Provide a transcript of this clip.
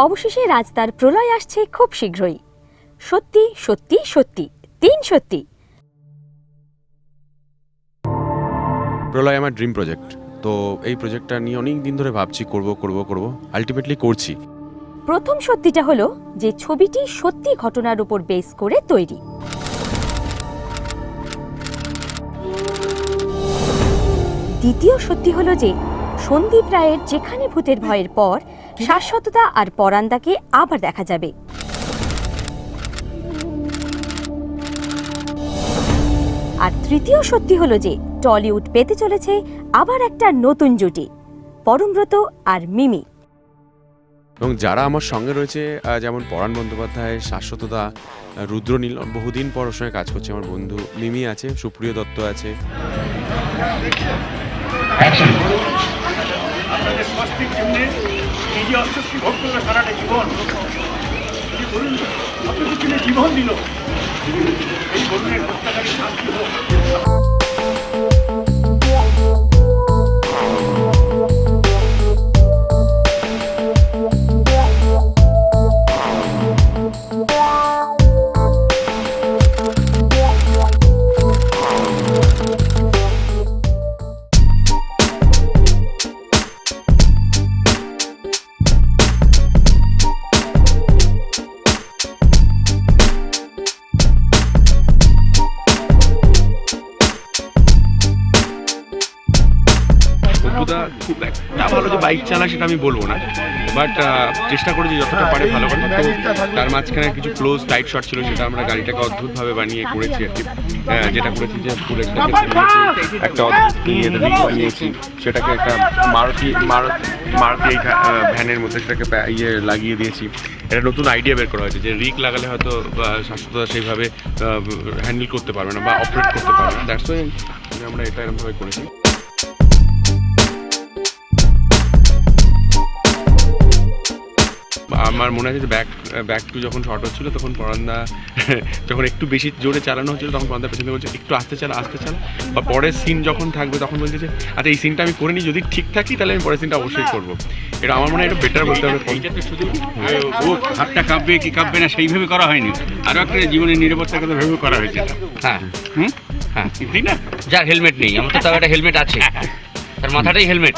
অবশেষে রাজদার প্রলয় আসছে খুব শীঘ্রই। সত্যি সত্যি সত্যি 3 সত্যি। প্রলয় আমার ড্রিম প্রজেক্ট। তো এই প্রজেক্টটা নিয়ে অনেক দিন ধরে ভাবছি করব আলটিমেটলি করছি। প্রথম সত্যিটা হলো যে ছবিটি সত্যি ঘটনার উপর বেস করে তৈরি। দ্বিতীয় সত্যি হলো যে সন্দীপ রায়ের যেখানে ভূতের ভয়ের পর শাশ্বততা আর পরান্দাকে আবার দেখা যাবে। আর তৃতীয় সত্যি হলো যে টলিউড পেতে চলেছে আবার একটা নতুন জুটি, পরমব্রত আর মিমি। এবং যারা আমার সঙ্গে রয়েছে, যেমন পরাণ বন্দ্যোপাধ্যায়, শাশ্বততা, রুদ্রনীল, বহুদিন পর ওর সঙ্গে কাজ করছে। আমার বন্ধু মিমি আছে, সুপ্রিয় দত্ত আছে। জীবন দিল এই খুব একটা ভালো যে বাইক চালায় সেটা আমি বলবো না, বাট চেষ্টা করেছি যতটা পারে ভালো করে। তো তার মাঝখানে কিছু ক্লোজ টাইট শট ছিল, সেটা আমরা গাড়িটাকে অদ্ভুতভাবে বানিয়ে করেছি আর কি। যেটা করেছি যে বুলেটটাকে একটা অদ্ভুত বানিয়েছি, সেটাকে একটা মারুতি ভ্যানের মধ্যে সেটাকে লাগিয়ে দিয়েছি। একটা নতুন আইডিয়া বের করা হয়েছে যে রিক লাগালে হয়তো শাশ্বততা সেইভাবে হ্যান্ডেল করতে পারবে না বা অপারেট করতে পারবে না। দ্যাটস ওয়াই আমরা এটা এরকমভাবে করেছি। আমার মনে আছে যে ব্যাক টু যখন শর্ট হচ্ছিল, তখন পরান্দা যখন একটু বেশি জোরে চালানো হচ্ছিল, তখন পরান্দা পেছনে বলছে একটু আস্তে চালা। বা পরের সিন যখন থাকবে তখন বলছে যে আচ্ছা এই সিনটা আমি করে নিই, যদি ঠিক থাকি তাহলে আমি পরের সিনটা অবশ্যই করবো। এটা আমার মনে হয় এটা বেটার বলতে হবে। শুধু ও হাতটা কাঁপবে কি কাঁপবে না সেইভাবে করা হয়নি, আরও একটা জীবনের নিরাপত্তার কথা ভেবে করা হয়েছে। হ্যাঁ হ্যাঁ ঠিক না, যার হেলমেট নেই, আমার তো তার একটা হেলমেট আছে, তার মাথাটাই হেলমেট।